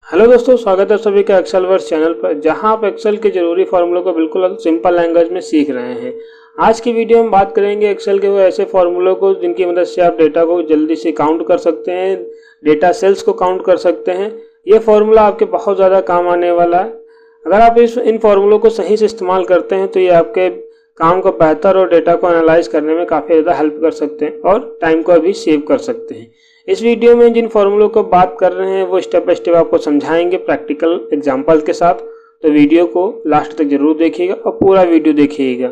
Hello दोस्तों, स्वागत है सभी का एक्सेल वर्स चैनल पर, जहां आप एक्सेल के जरूरी फार्मूलों को बिल्कुल सिंपल लैंग्वेज में सीख रहे हैं। आज की वीडियो में बात करेंगे एक्सेल के वो ऐसे फार्मूलों को जिनकी मदद से आप डेटा को जल्दी से काउंट कर सकते हैं, डेटा सेल्स को काउंट कर सकते हैं। ये फार्मूला आपके बहुत ज़्यादा काम आने वाला है। अगर आप इन फार्मूलों को सही से इस्तेमाल करते हैं तो ये आपके काम को बेहतर और डेटा को एनालाइज करने में काफ़ी ज़्यादा हेल्प कर सकते हैं और टाइम को भी सेव कर सकते हैं। इस वीडियो में जिन फॉर्मूलों को बात कर रहे हैं वो स्टेप बाय स्टेप आपको समझाएंगे प्रैक्टिकल एग्जांपल के साथ। तो वीडियो को लास्ट तक जरूर देखिएगा और पूरा वीडियो देखिएगा।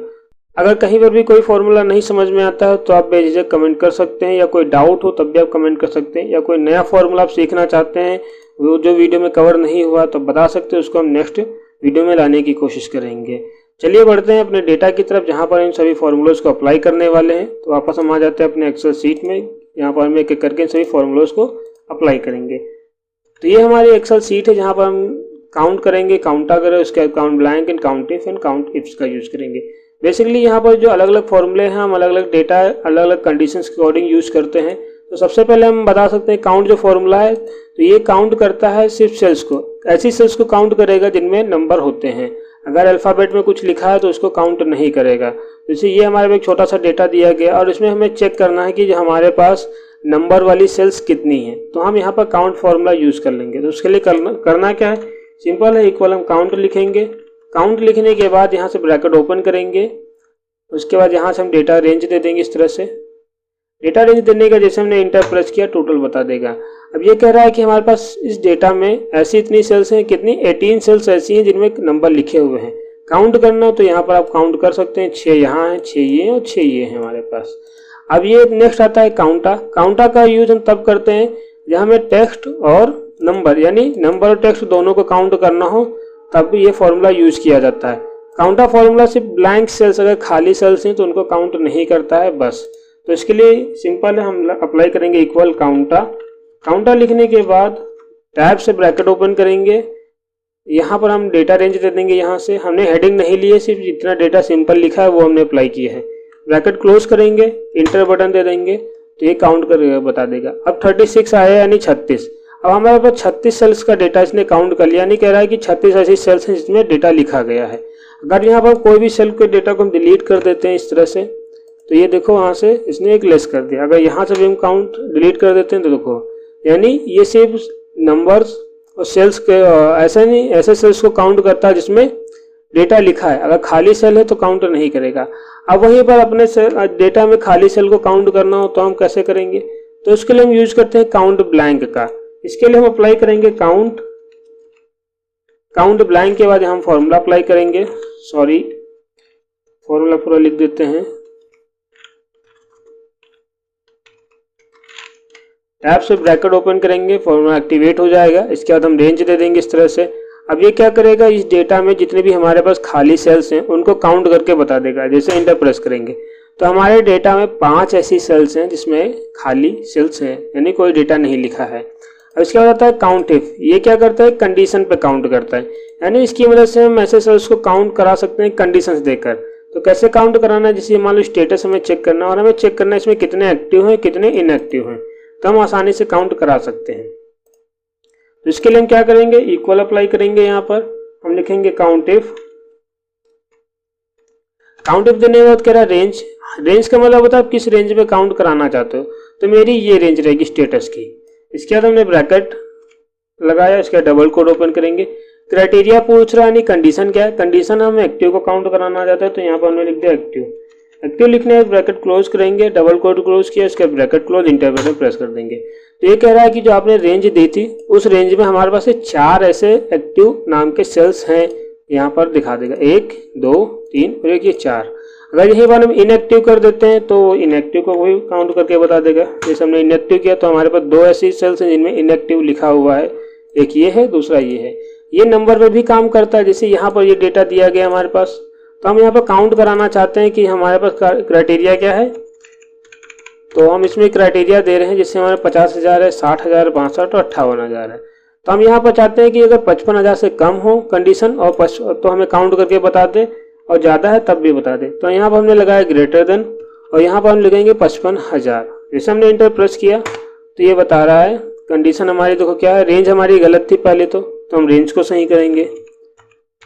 अगर कहीं पर भी कोई फॉर्मूला नहीं समझ में आता है तो आप बेझिझक कमेंट कर सकते हैं, या कोई डाउट हो तब भी आप कमेंट कर सकते हैं, या कोई नया फॉर्मूला आप सीखना चाहते हैं वो जो वीडियो में कवर नहीं हुआ तो बता सकते हैं, उसको हम नेक्स्ट वीडियो में लाने की कोशिश करेंगे। चलिए बढ़ते हैं अपने डेटा की तरफ, जहाँ पर इन सभी फॉर्मूलोज को अप्लाई करने वाले हैं। तो वापस हम आ जाते हैं अपने एक्सेल शीट में। यहाँ पर हम एक एक करके सभी फॉर्मूलोज को अप्लाई करेंगे। तो ये हमारी एक्सेल शीट है जहाँ पर हम काउंट करेंगे, काउंटा करें, उसके count blank and count if and count ifs का यूज़ करेंगे। बेसिकली यहाँ पर जो अलग अलग फॉर्मूले हैं हम अलग अलग डेटा अलग अलग कंडीशंस के अकॉर्डिंग यूज़ करते हैं। तो सबसे पहले हम बता सकते हैं काउंट जो फॉर्मूला है तो ये काउंट करता है सिर्फ सेल्स को, ऐसी सेल्स को काउंट करेगा जिनमें नंबर होते हैं। अगर अल्फ़ाबेट में कुछ लिखा है तो उसको काउंट नहीं करेगा। जैसे ये हमारे में एक छोटा सा डेटा दिया गया और इसमें हमें चेक करना है कि जो हमारे पास नंबर वाली सेल्स कितनी है, तो हम यहाँ पर काउंट फार्मूला यूज़ कर लेंगे। तो उसके लिए करना क्या है, सिंपल है, इक्वल हम काउंट लिखेंगे। काउंट लिखने के बाद यहाँ से ब्रैकेट ओपन करेंगे, उसके बाद यहाँ से हम डेटा रेंज दे देंगे। इस तरह से डेटा रेंज देने का जैसे हमने इंटर प्रेस किया टोटल बता देगा। अब ये कह रहा है कि हमारे पास इस डेटा में ऐसी इतनी सेल्स हैं, कितनी 18 सेल्स ऐसी हैं जिनमें नंबर लिखे हुए हैं। काउंट करना हो तो यहाँ पर आप काउंट कर सकते हैं, 6 यहाँ हैं, 6 ये और 6 ये हैं हमारे पास। अब ये नेक्स्ट आता है काउंटा। काउंटा का यूज हम तब करते हैं जहाँ हमें टेक्स्ट और नंबर यानी नंबर और टेक्स्ट दोनों को काउंट करना हो, तब भी ये फॉर्मूला यूज किया जाता है। काउंटा फॉर्मूला सिर्फ ब्लैंक सेल्स, अगर खाली सेल्स हैं तो उनको काउंट नहीं करता है बस। तो इसके लिए सिंपल है, हम अप्लाई करेंगे इक्वल काउंटा। काउंटा लिखने के बाद टैब से ब्रैकेट ओपन करेंगे, यहाँ पर हम डेटा रेंज दे देंगे। यहाँ से हमने हेडिंग नहीं ली है, सिर्फ जितना डेटा सिंपल लिखा है वो हमने अप्लाई किया है। ब्रैकेट क्लोज करेंगे, इंटर बटन दे देंगे तो ये काउंट कर बता देगा। अब 36 आया यानी 36। अब हमारे पास 36 सेल्स का डेटा इसने काउंट कर लिया, यानी कह रहा है कि 36 ऐसी सेल्स हैं जिसमें डेटा लिखा गया है। अगर यहाँ पर कोई भी सेल के डेटा को हम डिलीट कर देते हैं इस तरह से, तो ये देखो वहाँ से इसने एक लेस कर दिया। अगर यहाँ से भी हम काउंट डिलीट कर देते हैं तो देखो, यानी ये सिर्फ नंबर्स और सेल्स के ऐसे नहीं, ऐसे सेल्स को काउंट करता है जिसमें डेटा लिखा है। अगर खाली सेल है तो काउंट नहीं करेगा। अब वहीं पर अपने डेटा में खाली सेल को काउंट करना हो तो हम कैसे करेंगे, तो उसके लिए हम यूज करते हैं काउंट ब्लैंक का। इसके लिए हम अप्लाई करेंगे काउंट ब्लैंक के बाद हम फॉर्मूला अप्लाई करेंगे। सॉरी, फॉर्मूला पूरा लिख देते हैं। टैब से ब्रैकेट ओपन करेंगे, फॉर्मूला एक्टिवेट हो जाएगा। इसके बाद हम रेंज दे देंगे इस तरह से। अब ये क्या करेगा, इस डेटा में जितने भी हमारे पास खाली सेल्स हैं उनको काउंट करके बता देगा। जैसे इंटर प्रेस करेंगे तो हमारे डेटा में 5 ऐसी सेल्स हैं जिसमें खाली सेल्स हैं, यानी कोई डेटा नहीं लिखा है। अब इसके बाद आता है काउंट इफ। ये क्या करता है, कंडीशन पे काउंट करता है, यानी इसकी मदद से हम ऐसे सेल्स को काउंट करा सकते हैं कंडीशंस देकर। तो कैसे काउंट कराना है, जैसे मान लो स्टेटस हमें चेक करना है और हमें चेक करना है इसमें कितने एक्टिव हैं कितने इनएक्टिव हैं, तो हम आसानी से काउंट करा सकते हैं। तो इसके लिए हम क्या करेंगे, इक्वल अप्लाई करेंगे। यहाँ पर हम लिखेंगे काउंट इफ। काउंट इफ देने के बाद कह रहा है रेंज। रेंज का मतलब होता है आप किस रेंज में काउंट कराना चाहते हो, तो मेरी ये रेंज रहेगी स्टेटस की। इसके बाद हमने ब्रैकेट लगाया, इसका डबल कोड ओपन करेंगे। क्राइटेरिया पूछ रहा है, यानी कंडीशन क्या है। कंडीशन हम एक्टिव को काउंट कराना चाहते हैं, तो यहाँ पर हमने लिख दिया एक्टिव। एक्टिव लिखने के ब्रैकेट क्लोज करेंगे, डबल कोड क्लोज किया, इसके bracket close, inter button press कर देंगे। तो ये कह रहा है कि जो आपने रेंज दी थी उस रेंज में हमारे पास 4 ऐसे एक्टिव नाम के सेल्स हैं, यहाँ पर दिखा देगा 1 2 3 और एक ये 4। अगर यही बार हम इनएक्टिव कर देते हैं तो इनएक्टिव को वही काउंट करके बता देगा। जैसे हमने इनएक्टिव किया तो हमारे पास 2 ऐसी सेल्स हैं जिनमें इनएक्टिव लिखा हुआ है, एक ये है दूसरा ये है। ये नंबर पर भी काम करता है। जैसे यहाँ पर ये डेटा दिया गया हमारे पास, तो हम यहाँ पर काउंट कराना चाहते हैं कि हमारे पास क्राइटेरिया क्या है, तो हम इसमें क्राइटेरिया दे रहे हैं। जैसे हमारे 50,000 है, 60,000, 62 और 58,000 है। तो हम यहाँ पर चाहते हैं कि अगर 55,000 से कम हो कंडीशन और तो हमें काउंट करके बता दे, और ज़्यादा है तब भी बता दे। तो यहाँ पर हमने लगाया ग्रेटर देन और यहाँ पर हम लिखेंगे 55,000। जैसे हमने इंटर प्रेस किया तो ये बता रहा है कंडीशन हमारी देखो क्या है, रेंज हमारी गलत थी पहले तो हम रेंज को सही करेंगे।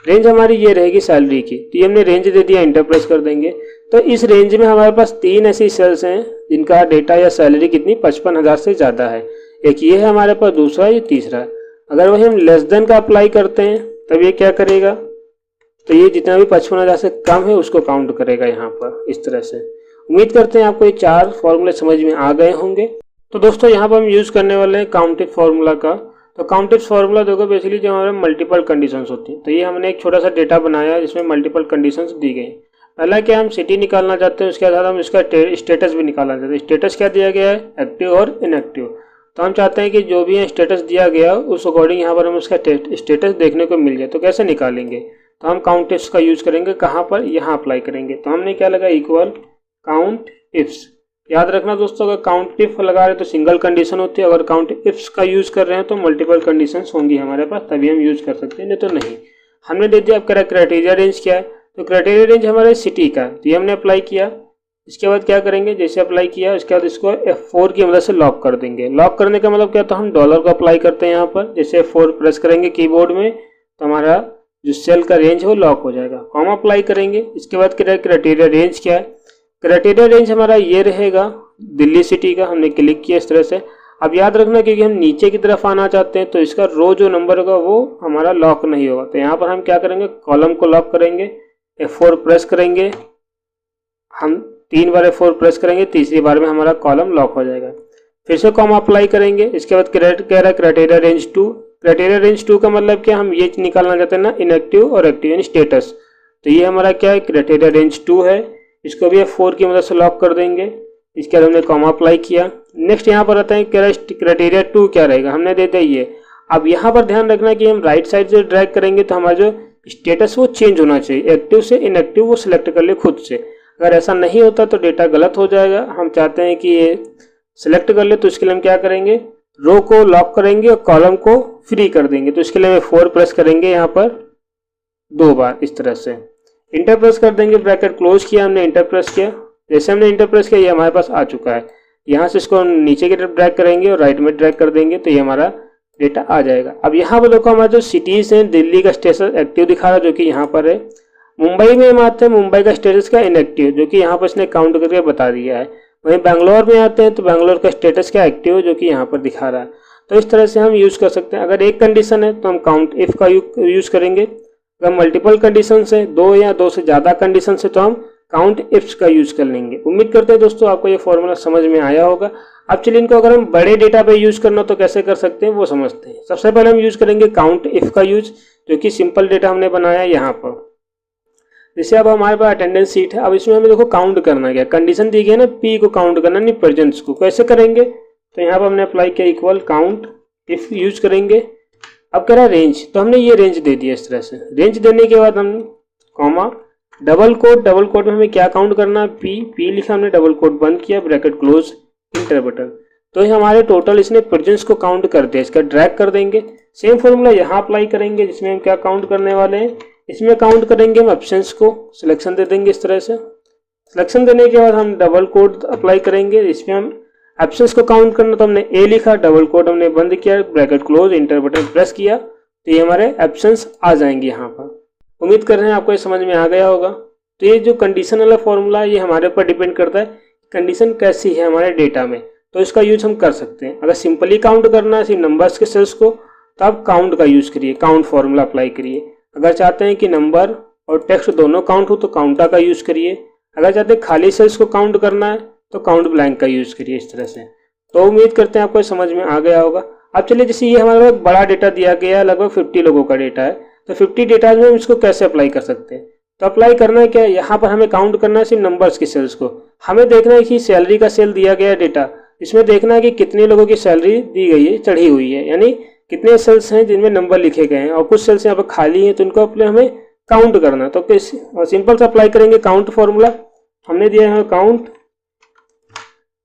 रेंज हमारी ये रहेगी सैलरी की, तो ये हमने रेंज दे दिया, इंटर प्रेस कर देंगे। तो इस रेंज में हमारे पास 3 ऐसी सेल्स हैं जिनका डेटा या सैलरी कितनी 55,000 से ज़्यादा है। एक ये है हमारे पास, दूसरा ये तीसरा। अगर वही हम लेस देन का अप्लाई करते हैं तब ये क्या करेगा, तो ये जितना भी 55,000 से कम है उसको काउंट करेगा यहाँ पर इस तरह से। उम्मीद करते हैं आपको ये 4 फॉर्मूले समझ में आ गए होंगे। तो दोस्तों यहाँ पर हम यूज़ करने वाले हैं काउंटिव फार्मूला का। तो काउंटिव फार्मूला देखो बेसिकली जो हमारे मल्टीपल कंडीशंस होती हैं, तो ये हमने एक छोटा सा डेटा बनाया जिसमें मल्टीपल कंडीशंस दी गई। पहला क्या, हम सिटी निकालना चाहते हैं, उसके बाद हम इसका स्टेटस भी निकालना चाहते हैं। स्टेटस क्या दिया गया है, एक्टिव और इनएक्टिव। तो हम चाहते हैं कि जो भी स्टेटस दिया गया उस अकॉर्डिंग यहाँ पर हम उसका स्टेटस देखने को मिल जाए। तो कैसे निकालेंगे, तो हम काउंट इफ्स का यूज़ करेंगे। कहाँ पर, यहाँ अप्लाई करेंगे। तो हमने क्या लगा, इक्वल काउंट इफ्स। याद रखना दोस्तों, अगर काउंट इफ लगा रहे तो सिंगल कंडीशन होती है, अगर काउंट इफ्स का यूज़ कर रहे हैं तो मल्टीपल कंडीशंस होंगी हमारे पास, तभी हम यूज़ कर सकते हैं, नहीं तो नहीं। हमने दे दिया, अब कह रहा क्राइटेरिया रेंज क्या है, तो क्राइटेरिया रेंज हमारे सिटी का, तो ये हमने अप्लाई किया। इसके बाद क्या करेंगे, जैसे अप्लाई किया उसके बाद इसको F4 की मदद से लॉक कर देंगे। लॉक करने का मतलब क्या, तो हम डॉलर को अप्लाई करते हैं यहाँ पर, जैसे F4 प्रेस करेंगे कीबोर्ड में तो हमारा जो सेल का रेंज है वो लॉक हो जाएगा। कॉमा अप्लाई करेंगे। इसके बाद क्राइटेरिया रेंज क्या है, क्राइटेरिया रेंज हमारा ये रहेगा दिल्ली सिटी का। हमने क्लिक किया इस तरह से। अब याद रखना क्योंकि हम नीचे की तरफ आना चाहते हैं तो इसका रो जो नंबर होगा वो हमारा लॉक नहीं होगा। तो यहाँ पर हम क्या करेंगे, कॉलम को लॉक करेंगे, F4 प्रेस करेंगे। हम 3 बार F4 प्रेस करेंगे, तीसरी बार में हमारा कॉलम लॉक हो जाएगा। फिर से कॉमा अप्लाई करेंगे। इसके बाद कह रहा है क्राइटेरिया रेंज 2। क्राइटेरिया रेंज 2 का मतलब क्या, हम ये निकालना चाहते हैं ना, इनएक्टिव और एक्टिव यानी स्टेटस। तो ये हमारा क्या है, क्राइटेरिया रेंज 2 है। इसको भी F4 की मदद से लॉक कर देंगे। इसके बाद हमने कॉमा अप्लाई किया। नेक्स्ट यहाँ पर आता है क्राइटेरिया 2 क्या रहेगा, हमने दे दिया ये। अब यहाँ पर ध्यान रखना कि हम राइट साइड से ड्रैग करेंगे तो हमारा जो स्टेटस वो चेंज होना चाहिए, एक्टिव से इनएक्टिव वो सिलेक्ट कर ले खुद से। अगर ऐसा नहीं होता तो डेटा गलत हो जाएगा। हम चाहते हैं कि ये सिलेक्ट कर ले, तो इसके लिए हम क्या करेंगे, रो को लॉक करेंगे और कॉलम को फ्री कर देंगे। तो इसके लिए हम 4 प्रेस करेंगे यहाँ पर 2 बार इस तरह से, इंटर प्रेस कर देंगे। ब्रैकेट क्लोज किया हमने, इंटर प्रेस किया। जैसे हमने इंटर प्रेस किया ये हमारे पास आ चुका है। यहाँ से इसको नीचे की तरफ ड्रैग करेंगे और राइट में ड्रैग कर देंगे तो ये हमारा डेटा आ जाएगा। अब यहाँ पर देखो हमारे जो सिटीज़ हैं, दिल्ली का स्टेटस एक्टिव दिखा रहा है जो कि यहाँ पर है। मुंबई में हम आते हैं, मुंबई का स्टेटस का इनएक्टिव जो कि यहाँ पर इसने काउंट करके बता दिया है। वहीं बैंगलोर में आते हैं तो बैंगलोर का स्टेटस क्या एक्टिव जो कि यहाँ पर दिखा रहा है। तो इस तरह से हम यूज़ कर सकते हैं। अगर एक कंडीशन है तो हम काउंट इफ का यूज़ करेंगे। अगर मल्टीपल कंडीशन है, 2 या 2 से ज़्यादा कंडीशन है, तो हम काउंट इफ्स का यूज़ कर लेंगे। उम्मीद करते हैं दोस्तों आपको ये फॉर्मूला समझ में आया होगा। अब चलिए इनको अगर हम बड़े डेटा पे यूज़ करना तो कैसे कर सकते हैं वो समझते हैं। सबसे पहले हम यूज़ करेंगे काउंट इफ का यूज, जो कि सिंपल डेटा हमने बनाया है यहाँ पर। जैसे अब हमारे पास अटेंडेंस सीट है, अब इसमें हमें देखो काउंट करना क्या, कंडीशन दी गई है ना, पी को काउंट करना नहीं प्रेजेंट्स को। कैसे करेंगे, तो यहाँ पर हमने अप्लाई किया इक्वल काउंट इफ यूज करेंगे। अब कह रहा है रेंज, तो हमने ये रेंज दे दिया इस तरह से। रेंज देने के बाद हम कॉमा डबल कोट में हमें क्या काउंट करना है, पी लिखा हमने, डबल कोट बंद किया, ब्रैकेट क्लोज, इंटर बटन। तो ये हमारे टोटल इसने प्रेजेंट्स को काउंट कर दिया। इसका ड्रैग कर देंगे। सेम फॉर्मूला यहाँ अप्लाई करेंगे जिसमें हम क्या काउंट करने वाले हैं, इसमें काउंट करेंगे हम एब्सेंस को। सिलेक्शन दे देंगे इस तरह से। सिलेक्शन देने के बाद हम डबल कोट अप्लाई करेंगे, इसमें हम एब्सेंस को काउंट करना, तो हमने ए लिखा, डबल कोट हमने बंद किया, bracket close, inter button press किया, तो ये हमारे एब्सेंस आ जाएंगे यहाँ पर। उम्मीद कर रहे हैं आपको ये समझ में आ गया होगा। तो ये जो कंडीशन वाला फॉर्मूला ये हमारे ऊपर डिपेंड करता है कंडीशन कैसी है हमारे डेटा में, तो इसका यूज हम कर सकते हैं। अगर सिंपली काउंट करना है सिर्फ नंबर्स के सेल्स को, तो आप काउंट का यूज करिए, काउंट फॉर्मूला अप्लाई करिए। अगर चाहते हैं कि नंबर और टेक्स्ट दोनों काउंट हो तो काउंटा का यूज करिए। अगर चाहते हैं खाली सेल्स को काउंट करना है तो काउंट ब्लैंक का यूज करिए इस तरह से। तो उम्मीद करते हैं आपको समझ में आ गया होगा। अब चलिए, जैसे ये हमारे पास बड़ा डेटा दिया गया है, लगभग 50 लोगों का डेटा है, तो 50 डेटा में हम इसको कैसे अप्लाई कर सकते हैं। तो अप्लाई करना है क्या, यहाँ पर हमें काउंट करना है सिर्फ नंबर्स की सेल्स को। हमें देखना है कि सैलरी का सेल दिया गया डेटा, इसमें देखना है कि कितने लोगों की सैलरी दी गई है, चढ़ी हुई है, यानी कितने सेल्स हैं जिनमें नंबर लिखे गए हैं और कुछ सेल्स यहाँ पर खाली हैं, तो उनको अपने हमें काउंट करना है। तो सिंपल से अप्लाई करेंगे काउंट फॉर्मूला। हमने दिया है काउंट,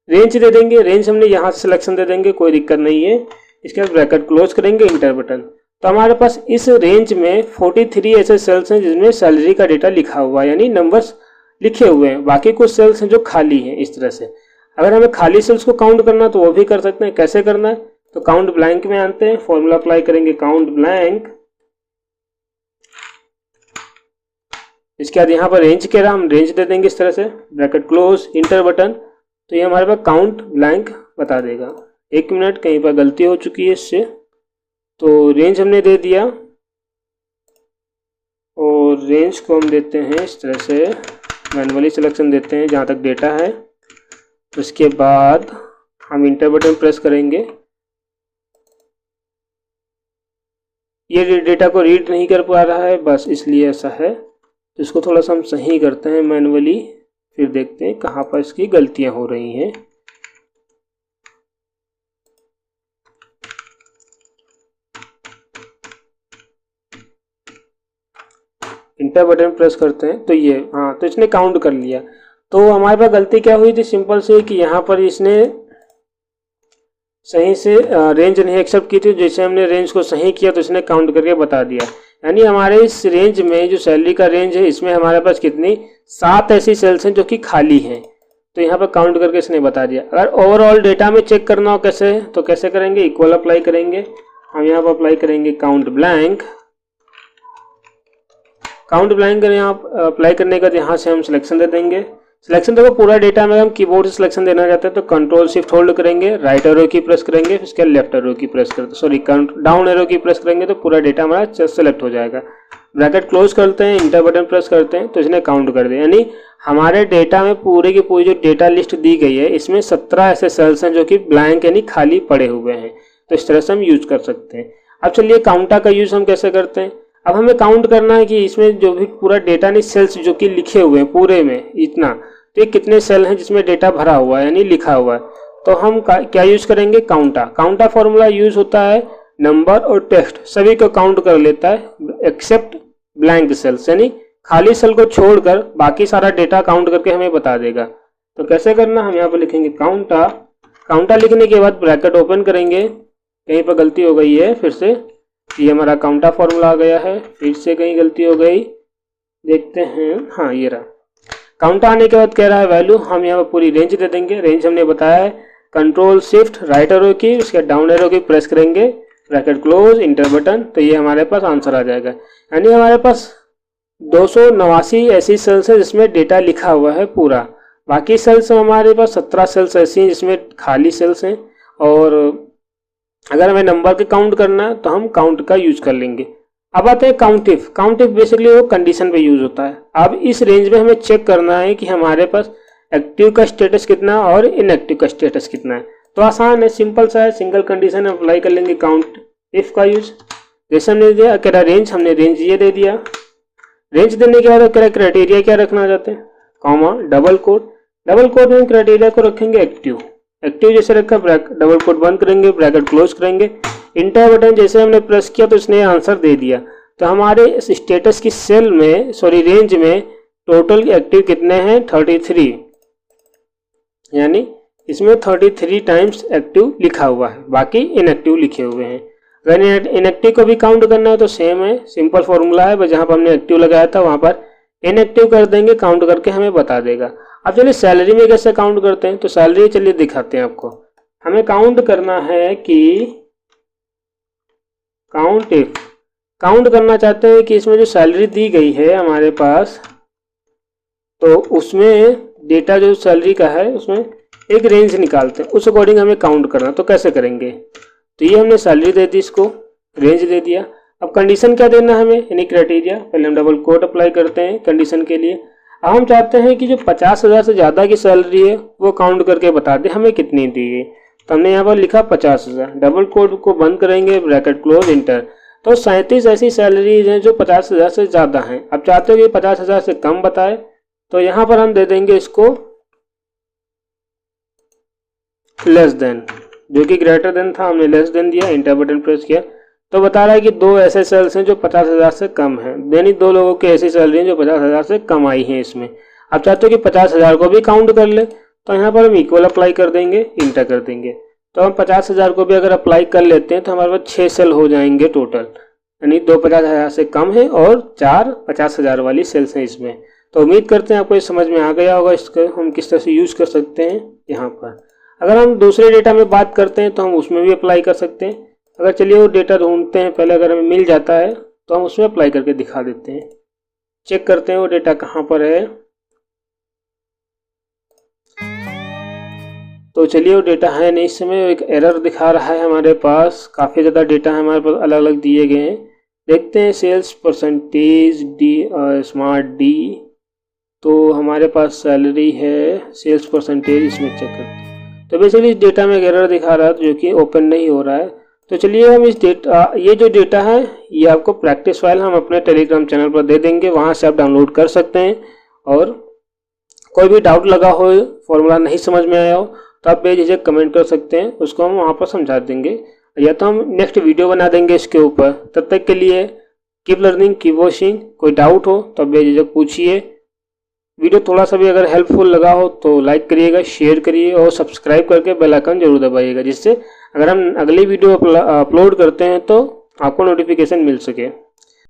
रेंज दे देंगे, रेंज हमने यहाँ से सिलेक्शन दे देंगे, कोई दिक्कत नहीं है। इसके बाद ब्रैकेट क्लोज करेंगे, इंटर बटन। तो हमारे पास इस रेंज में 43 ऐसे सेल्स हैं जिसमें सैलरी का डेटा लिखा हुआ है, यानी नंबर्स लिखे हुए हैं। बाकी कुछ सेल्स हैं जो खाली हैं इस तरह से। अगर हमें खाली सेल्स को काउंट करना है तो वो भी कर सकते हैं। कैसे करना है, तो काउंट ब्लैंक में आते हैं, फॉर्मूला अप्लाई करेंगे काउंट ब्लैंक। इसके बाद यहाँ पर रेंज कह रहा, हम रेंज दे देंगे इस तरह से, ब्रैकेट क्लोज, इंटर बटन, तो ये हमारे पास काउंट ब्लैंक बता देगा। 1 मिनट, कहीं पर गलती हो चुकी है इससे, तो रेंज हमने दे दिया और रेंज को हम देते हैं इस तरह से, मैनुअली सिलेक्शन देते हैं जहाँ तक डेटा है। उसके बाद हम इंटर बटन प्रेस करेंगे। ये डेटा को रीड नहीं कर पा रहा है, बस इसलिए ऐसा है, तो इसको थोड़ा सा हम सही करते हैं मैनुअली, फिर देखते हैं कहाँ पर इसकी गलतियाँ हो रही हैं। इंटर बटन प्रेस करते हैं तो ये, हाँ, तो इसने काउंट कर लिया। तो हमारे पास गलती क्या हुई थी, सिंपल से, कि यहाँ पर इसने सही से रेंज नहीं एक्सेप्ट की थी। जैसे हमने रेंज को सही किया तो इसने काउंट करके बता दिया। यानी हमारे इस रेंज में जो सैलरी का रेंज है, इसमें हमारे पास कितनी 7 ऐसी सेल्स हैं जो कि खाली हैं, तो यहाँ पर काउंट करके इसने बता दिया। अगर ओवरऑल डेटा में चेक करना हो कैसे, तो कैसे करेंगे, इक्वल अप्लाई करेंगे। हम यहाँ पर अप्लाई करेंगे काउंट ब्लैंक। काउंट ब्लैंक यहाँ अप्लाई करने का यहाँ से हम सिलेक्शन दे देंगे। सिलेक्शन देखो पूरा डेटा में हम कीबोर्ड से सिलेक्शन देना चाहते हैं तो कंट्रोल शिफ्ट होल्ड करेंगे, राइट एरो की प्रेस करेंगे, फिर उसके लेफ्ट एरो की प्रेस करते, सॉरी डाउन एरो की प्रेस करेंगे तो पूरा डेटा हमारा सेलेक्ट हो जाएगा। ब्रैकेट क्लोज करते हैं, इंटर बटन प्रेस करते हैं तो इसने काउंट कर दिया। यानी हमारे डेटा में पूरे की पूरी जो डेटा लिस्ट दी गई है, इसमें 17 ऐसे सेल्स हैं जो कि ब्लैंक यानी खाली पड़े हुए हैं। तो इस तरह से हम यूज कर सकते हैं। अब चलिए काउंटा का यूज हम कैसे करते हैं। अब हमें काउंट करना है कि इसमें जो भी पूरा डेटा नहीं, सेल्स जो कि लिखे हुए हैं पूरे में इतना, तो ये कितने सेल हैं जिसमें डेटा भरा हुआ है यानी लिखा हुआ है। तो हम क्या यूज करेंगे, काउंटा। काउंटा फॉर्मूला यूज होता है नंबर और टेक्स्ट सभी को काउंट कर लेता है एक्सेप्ट ब्लैंक सेल्स, यानी खाली सेल को छोड़कर बाकी सारा डेटा काउंट करके हमें बता देगा। तो कैसे करना, हम यहाँ पर लिखेंगे काउंटा। काउंटा लिखने के बाद ब्रैकेट ओपन करेंगे, कहीं पर गलती हो गई है फिर से, ये हमारा काउंटा फॉर्मूला आ गया है, फिर से कहीं गलती हो गई, देखते हैं, हाँ ये रहा। काउंटा आने के बाद कह रहा है वैल्यू, हम यहाँ पर पूरी रेंज दे देंगे। रेंज हमने बताया है कंट्रोल शिफ्ट राइट एरो की, उसके डाउन एरो की प्रेस करेंगे, ब्रैकेट क्लोज, इंटर बटन, तो ये हमारे पास आंसर आ जाएगा। यानी हमारे पास 289 ऐसी सेल्स है जिसमें डेटा लिखा हुआ है पूरा। बाकी सेल्स हमारे पास 17 सेल्स ऐसी हैं जिसमें खाली सेल्स हैं। और अगर हमें नंबर के काउंट करना है तो हम काउंट का यूज कर लेंगे। अब आते हैं count if. Count if basically वो कंडीशन पे यूज होता है। अब इस रेंज में हमें चेक करना है कि हमारे पास एक्टिव का स्टेटस कितना और इनएक्टिव का स्टेटस कितना है। तो आसान है, सिंपल सा है, सिंगल कंडीशन अप्लाई कर लेंगे काउंट इफ का यूज। जैसे हमने दिया कह रहा रेंज, हमने रेंज ये दे दिया। रेंज देने के बाद कह रहा क्राइटेरिया क्या रखना चाहते हैं, comma double quote. Double quote में क्राइटेरिया को रखेंगे एक्टिव। एक्टिव जैसे रखा, डबल कोड बंद करेंगे, ब्रैकेट क्लोज करेंगे, इंटर बटन जैसे हमने प्रेस किया तो इसने आंसर दे दिया। तो हमारे स्टेटस की सेल में, सॉरी रेंज में टोटल एक्टिव कितने हैं, 33, यानी इसमें 33 टाइम्स एक्टिव लिखा हुआ है, बाकी इनएक्टिव लिखे हुए हैं। अगर इनएक्टिव को भी काउंट करना है तो सेम है, सिंपल फॉर्मूला है, बस जहाँ पर हमने एक्टिव लगाया था वहाँ पर इनएक्टिव कर देंगे, काउंट करके हमें बता देगा। अब चलिए सैलरी में कैसे काउंट करते हैं, तो सैलरी चलिए दिखाते हैं आपको। हमें काउंट करना है कि काउंट इफ, काउंट करना चाहते हैं कि इसमें जो सैलरी दी गई है हमारे पास, तो उसमें डेटा जो सैलरी का है उसमें एक रेंज निकालते हैं, उस अकॉर्डिंग हमें काउंट करना। तो कैसे करेंगे, तो ये हमने सैलरी दे दी, इसको रेंज दे दिया। अब कंडीशन क्या देना है हमें, यानी क्राइटेरिया, पहले हम डबल कोट अप्लाई करते हैं कंडीशन के लिए। अब हम चाहते हैं कि जो 50,000 से ज़्यादा की सैलरी है वो काउंट करके बता दे हमें कितनी दी गई। तो हमने यहाँ पर लिखा 50,000, डबल कोट को बंद करेंगे, ब्रैकेट क्लोज, इंटर। तो 37 ऐसी सैलरीज हैं जो 50,000 से ज़्यादा हैं। अब चाहते हो कि 50,000 से कम बताए, तो यहाँ पर हम दे देंगे इसको लेस देन, जो कि ग्रेटर देन था हमने लेस देन दिया, इंटर बटन प्रेस किया तो बता रहा है कि 2 ऐसे सेल्स हैं जो 50,000 से कम हैं, यानी 2 लोगों की ऐसी सैलरी हैं जो 50,000 से कम आई हैं इसमें। अब चाहते हो कि 50,000 को भी काउंट कर ले, तो यहाँ पर हम इक्वल अप्लाई कर देंगे, इंटर कर देंगे। तो हम 50,000 को भी अगर अप्लाई कर लेते हैं तो हमारे पास 6 सेल हो जाएंगे टोटल, यानी 2 50,000 से कम है और 4 50,000 वाली सेल्स हैं इसमें। तो उम्मीद करते हैं आपको ये समझ में आ गया होगा, इसको हम किस तरह से यूज़ कर सकते हैं यहाँ पर। अगर हम दूसरे डेटा में बात करते हैं तो हम उसमें भी अप्लाई कर सकते हैं। अगर चलिए वो डेटा ढूंढते हैं पहले, अगर हमें मिल जाता है तो हम उसमें अप्लाई करके दिखा देते हैं। चेक करते हैं वो डेटा कहाँ पर है। तो चलिए वो डेटा है नहीं, इस समय एक एरर दिखा रहा है हमारे पास। काफ़ी ज़्यादा डेटा है हमारे पास, अलग अलग दिए गए हैं। देखते हैं sales percentage D, smart D. तो हमारे पास सैलरी है, सेल्स परसेंटेज, इसमें चेक करते हैं। तो बेसिकली इस डेटा में एक एरर दिखा रहा है जो कि ओपन नहीं हो रहा है। तो चलिए हम इस डेटा, ये जो डेटा है ये आपको प्रैक्टिस फाइल हम अपने टेलीग्राम चैनल पर दे देंगे, वहाँ से आप डाउनलोड कर सकते हैं। और कोई भी डाउट लगा हो, फॉर्मूला नहीं समझ में आया हो, तो आप बेझिझक कमेंट कर सकते हैं, उसको हम वहाँ पर समझा देंगे, या तो हम नेक्स्ट वीडियो बना देंगे इसके ऊपर। तब तक के लिए कीप लर्निंग, कीप वॉचिंग। कोई डाउट हो तो बेझिझक पूछिए। वीडियो थोड़ा सा भी अगर हेल्पफुल लगा हो तो लाइक करिएगा, शेयर करिए और सब्सक्राइब करके बेल आइकन जरूर दबाइएगा, जिससे अगर हम अगली वीडियो अपलोड करते हैं तो आपको नोटिफिकेशन मिल सके।